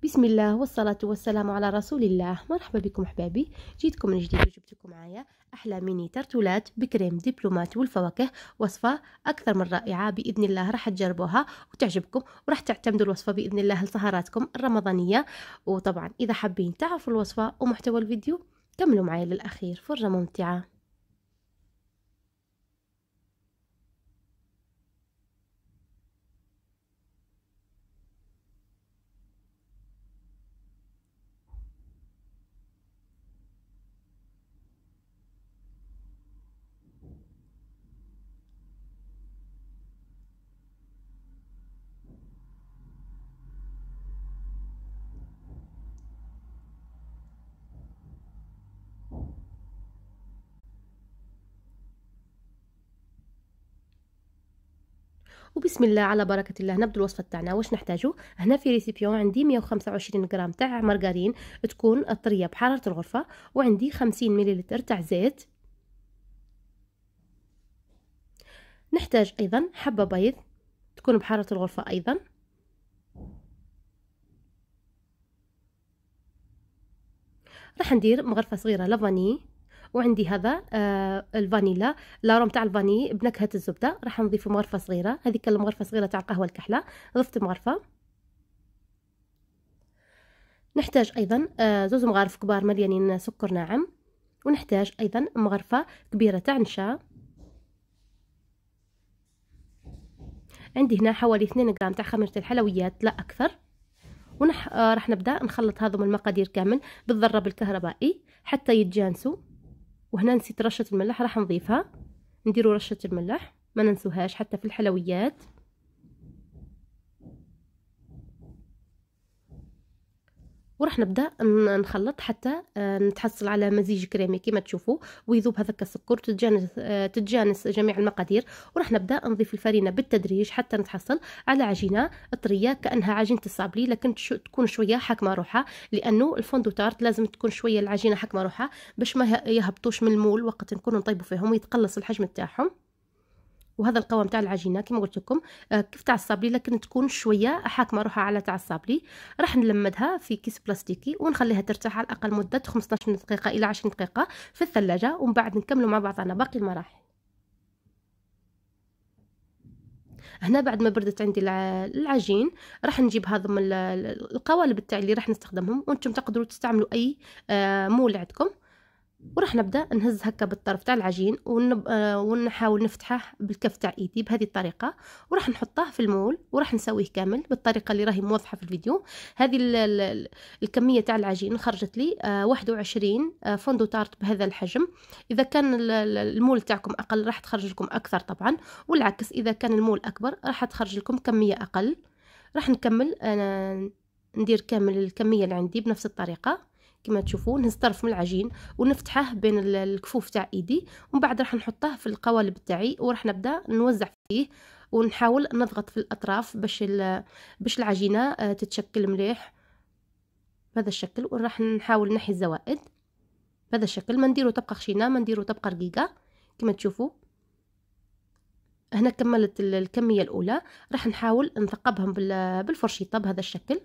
بسم الله والصلاة والسلام على رسول الله. مرحبا بكم أحبابي، جيتكم من جديد وجبتكم معايا أحلى ميني ترتولات بكريم دبلومات والفواكه. وصفة أكثر من رائعة بإذن الله، راح تجربوها وتعجبكم وراح تعتمدوا الوصفة بإذن الله لسهراتكم الرمضانية. وطبعا إذا حابين تعرفوا الوصفة ومحتوى الفيديو كملوا معايا للأخير، فرجة ممتعة. وبسم الله على بركة الله نبدأ الوصفة تاعنا. واش نحتاجو هنا في ريسيبيون؟ عندي 125 غرام تاع مارغرين تكون طرية بحرارة الغرفة، وعندي 50 مليلتر تاع زيت. نحتاج أيضا حبة بيض تكون بحرارة الغرفة أيضا. راح ندير مغرفة صغيرة لافاني، وعندي هذا الفانيلا، لاروم تاع الفاني بنكهة الزبدة، راح نضيف مغرفة صغيرة. هذيك المغرفة صغيرة تاع القهوة الكحلة ضفت مغرفة. نحتاج أيضا زوز مغارف كبار مليانين سكر ناعم، ونحتاج أيضا مغرفة كبيرة تاع نشا. عندي هنا حوالي 2 غرام تاع خميرة الحلويات لا أكثر. راح نبدأ نخلط هذم المقادير كامل بالضرب الكهربائي حتى يتجانسوا. وهنا نسيت رشة الملح، راح نضيفها. نديروا رشة الملح ما ننسوهاش حتى في الحلويات. وراح نبدا نخلط حتى نتحصل على مزيج كريمي كما تشوفوا، ويذوب هذاك السكر، تتجانس جميع المقادير. وراح نبدا نضيف الفرينه بالتدريج حتى نتحصل على عجينه طريه كانها عجينه الصابلي، لكن تكون شويه حاكمه روحها، لانه الفوندو تارت لازم تكون شويه العجينه حاكمه روحها باش ما يهبطوش من المول وقت نكونوا نطيبوا فيهم ويتقلص الحجم تاعهم. وهذا القوام تاع العجينه كما قلت لكم كيف تاع الصابلي، لكن تكون شويه حاكمه روحها على تاع الصابلي. راح نلمدها في كيس بلاستيكي ونخليها ترتاح على الاقل مده 15 دقيقه الى 20 دقيقه في الثلاجه، ومن بعد نكملوا مع بعضنا باقي المراحل. هنا بعد ما بردت عندي العجين راح نجيب هذم القوالب تاعي اللي راح نستخدمهم، وانتم تقدروا تستعملوا اي مول عندكم. وراح نبدا نهز هكا بالطرف تاع العجين ونحاول نفتحه بالكف تاع ايدي بهذه الطريقه، وراح نحطه في المول وراح نسويه كامل بالطريقه اللي راهي موضحه في الفيديو. هذه الكميه تاع العجين خرجت لي 21 فوندو تارت بهذا الحجم. اذا كان المول تاعكم اقل راح تخرج لكم اكثر طبعا، والعكس اذا كان المول اكبر راح تخرج لكم كميه اقل. راح نكمل ندير كامل الكميه اللي عندي بنفس الطريقه كما تشوفون. نهز طرف من العجين ونفتحه بين الكفوف تاع ايدي، ومن بعد راح نحطه في القوالب تاعي وراح نبدا نوزع فيه، ونحاول نضغط في الاطراف باش العجينه تتشكل مليح بهذا الشكل. وراح نحاول نحي الزوائد بهذا الشكل، ما نديرو تبقى خشينه ما نديرو تبقى رقيقه كما تشوفوا. هنا كملت الكميه الاولى، راح نحاول نثقبهم بالفرشيطه بهذا الشكل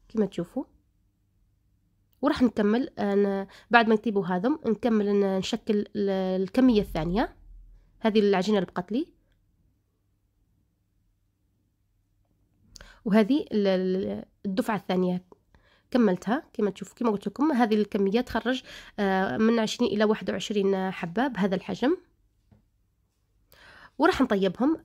كما تشوفوا. وراح نكمل بعد ما يطيبوا هذم نكمل نشكل الكمية الثانية. هذه العجينة اللي بقت لي، وهذه الدفعة الثانية كملتها كما تشوفوا. كما قلت لكم هذه الكمية تخرج من 20 إلى 21 حبة بهذا الحجم. وراح نطيبهم.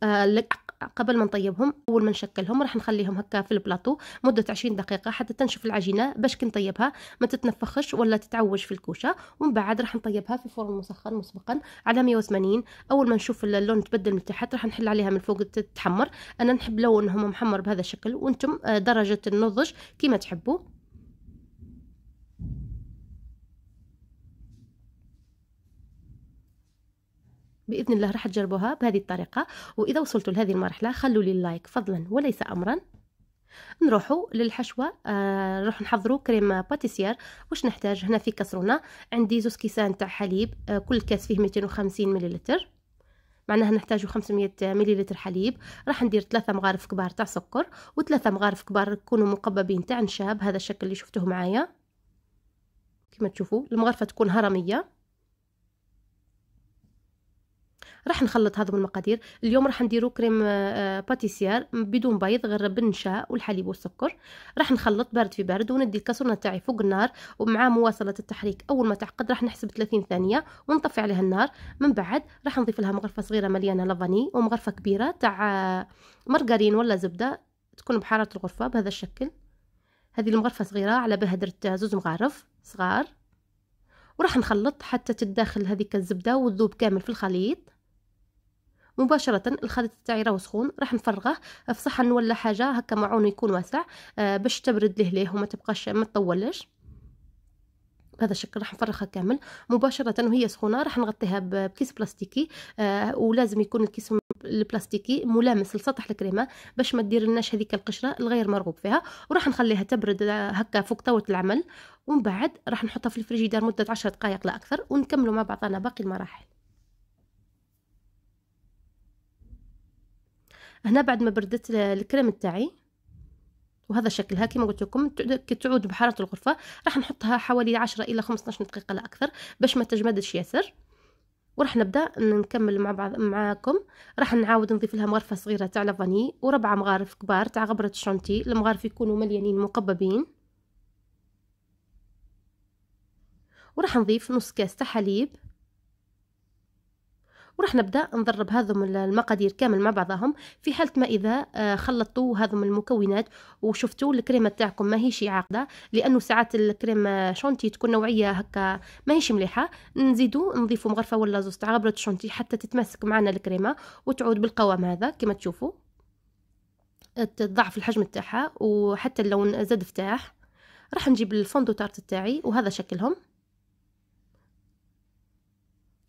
قبل ما نطيبهم اول ما نشكلهم راح نخليهم هكا في البلاطو مده 20 دقيقه حتى تنشف العجينه باش كي نطيبها ما تتنفخش ولا تتعوج في الكوشه. ومن بعد راح نطيبها في فرن مسخن مسبقا على 180. اول ما نشوف اللون تبدل من تحت راح نحل عليها من فوق تتحمر. انا نحب لونهم محمر بهذا الشكل، وانتم درجه النضج كما تحبوا. بإذن الله راح تجربوها بهذه الطريقة. وإذا وصلتوا لهذه المرحلة خلوا لي اللايك فضلا وليس أمرا. نروحوا للحشوة. نروح نحضروا كريم باتيسير. واش نحتاج هنا في كسرونة؟ عندي 2 كيسان تاع حليب، كل كاس فيه 250 مليلتر. معناها نحتاجو 500 مليلتر حليب. راح ندير 3 مغارف كبار تاع سكر و3 مغارف كبار يكونوا مقببين تاع نشاب، هذا الشكل اللي شفتوه معايا كما تشوفوا. المغرفه تكون هرميه. راح نخلط هذم المقادير. اليوم راح نديرو كريم باتيسير بدون بيض، غير بالنشاء والحليب والسكر. راح نخلط بارد في بارد وندي الكاسرونه تاعي فوق النار، ومع مواصله التحريك اول ما تعقد راح نحسب 30 ثانيه ونطفي عليها النار. من بعد راح نضيف لها مغرفه صغيره مليانه لافاني ومغرفه كبيره تاع مارغرين ولا زبده تكون بحراره الغرفه بهذا الشكل. هذه المغرفه صغيره على بالها درت 2 مغارف صغار. وراح نخلط حتى تداخل هذيك الزبده وتذوب كامل في الخليط. مباشرة الخليط تاعي راهو سخون، راح نفرغه في صحن ولا حاجة هكا معون يكون واسع باش تبرد ليه وما تبقاش ما تطولش. بهذا الشكل راح نفرغها كامل مباشرة وهي سخونة. راح نغطيها بكيس بلاستيكي ولازم يكون الكيس البلاستيكي ملامس لسطح الكريمة باش ما تدير لناش هذيك القشرة الغير مرغوب فيها. وراح نخليها تبرد هكا فوق طاولة العمل، ومن بعد راح نحطها في الفريجيدار مدة 10 دقائق لا أكثر، ونكملوا مع بعضنا باقي المراحل. هنا بعد ما بردت الكريم تاعي وهذا شكلها كما قلت لكم تعود بحراره الغرفه، راح نحطها حوالي 10 الى 15 دقيقه لا اكثر باش ما تجمدش ياسر. وراح نبدا نكمل مع بعض معاكم. راح نعاود نضيف لها مغرفه صغيره تاع لافاني و4 مغارف كبار تاع غبره الشونتي. المغارف يكونوا مليانين مقببين. وراح نضيف نص كاس تاع حليب. وراح نبدا نضرب هذم المقادير كامل مع بعضهم. في حاله ما اذا خلطتوا هذم المكونات وشفتوا الكريمه تاعكم ماهيش عاقده، لانه ساعات الكريم شونتي تكون نوعيه هكا ماهيش مليحه، نزيدوا نضيفوا مغرفه ولا زوز تاع غبره الشونتي حتى تتماسك معنا الكريمه وتعود بالقوام هذا كما تشوفوا، تضعف الحجم تاعها وحتى اللون زاد فتاح. راح نجيب الفوندو تارت تاعي وهذا شكلهم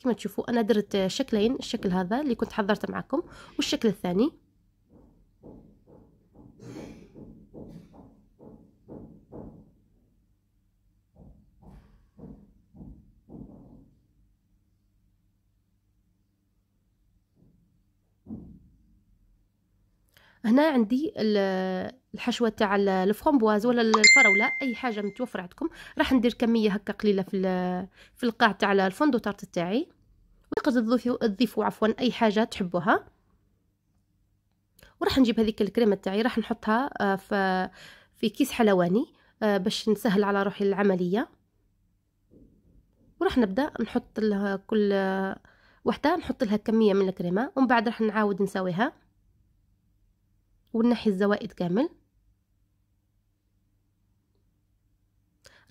كما تشوفوا. انا درت شكلين، الشكل هذا اللي كنت حضرته معكم والشكل الثاني. هنا عندي الحشوه تاع الفرامبواز ولا الفراوله، اي حاجه متوفره عندكم. راح ندير كميه هكا قليله في القاع تاع الفوندو تارت تاعي، وتقدروا تضيفوا عفوا اي حاجه تحبوها. وراح نجيب هذيك الكريمه تاعي راح نحطها في كيس حلواني باش نسهل على روحي العمليه. وراح نبدا نحط لها كل وحده نحط لها كميه من الكريمه، ومن بعد راح نعاود نسويها ونحي الزوائد كامل.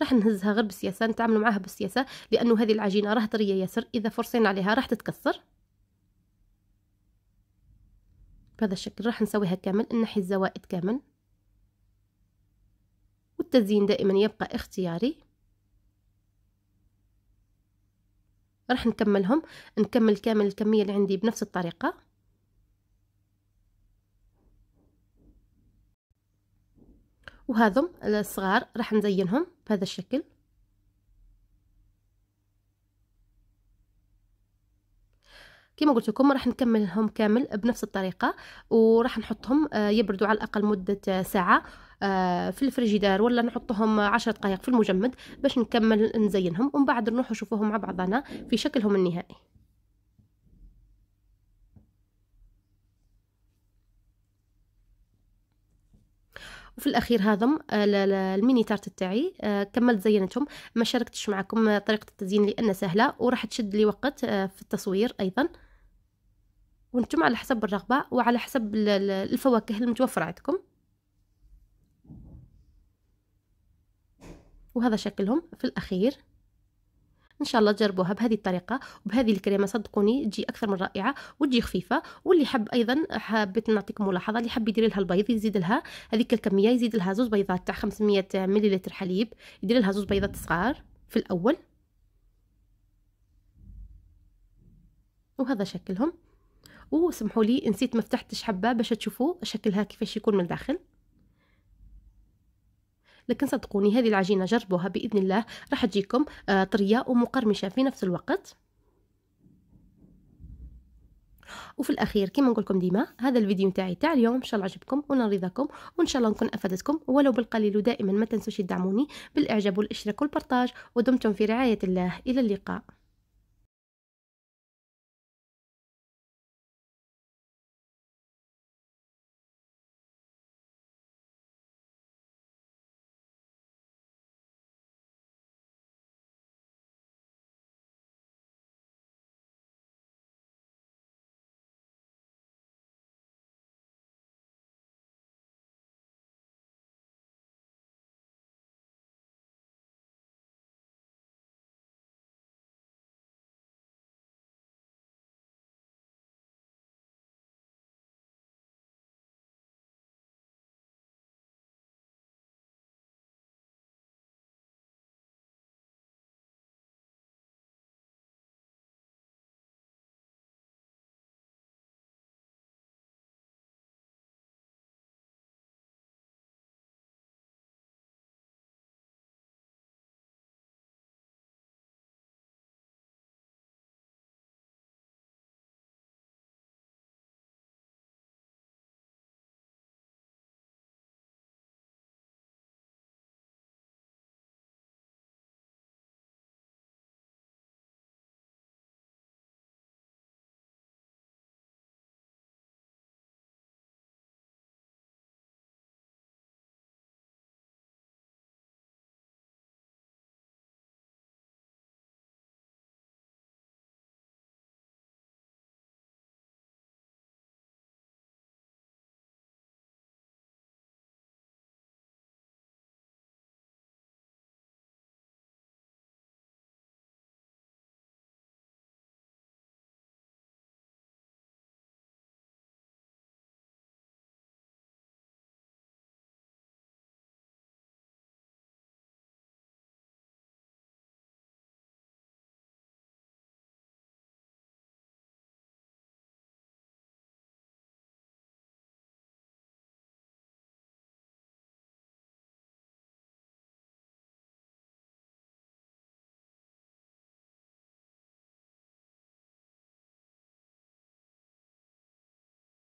راح نهزها غير بسياسه، نتعاملوا معاها بسياسه لانه هذه العجينه راه طريه ياسر، اذا فرصينا عليها راح تتكسر. بهذا الشكل راح نسويها كامل، نحي الزوائد كامل. والتزيين دائما يبقى اختياري. راح نكمل كامل الكميه اللي عندي بنفس الطريقه. وهذم الصغار راح نزينهم بهذا الشكل. كما قلت لكم راح نكملهم كامل بنفس الطريقه، وراح نحطهم يبردوا على الاقل مده ساعه في الفريجيدار، ولا نحطهم 10 دقائق في المجمد باش نكمل نزينهم، ومن بعد نروح نشوفوهم مع بعضنا في شكلهم النهائي. وفي الاخير هذم الميني تارت تاعي كملت زينتهم. ما شاركتش معكم طريقه التزيين لان سهله وراح تشد لي وقت في التصوير ايضا، وانتم على حسب الرغبه وعلى حسب الفواكه المتوفره عندكم. وهذا شكلهم في الاخير. ان شاء الله تجربوها بهذه الطريقه وبهذه الكريمه، صدقوني تجي اكثر من رائعه وتجي خفيفه. واللي حب ايضا حبيت نعطيكم ملاحظه، اللي حب يدير لها البيض يزيد لها هذيك الكميه، يزيد لها 2 بيضات تاع 500 مليلتر حليب، يدير لها 2 بيضات صغار في الاول. وهذا شكلهم. وسمحوا لي نسيت ما فتحتش حبه باش تشوفوا شكلها كيفاش يكون من الداخل، لكن صدقوني هذه العجينه جربوها باذن الله راح تجيكم طريه ومقرمشه في نفس الوقت. وفي الاخير كما نقول لكم ديما، هذا الفيديو نتاعي تاع اليوم ان شاء الله عجبكم ونال رضاكم، وان شاء الله نكون افادتكم ولو بالقليل. ودائما ما تنسوش تدعموني بالاعجاب والاشتراك والبرتاج، ودمتم في رعاية الله. الى اللقاء.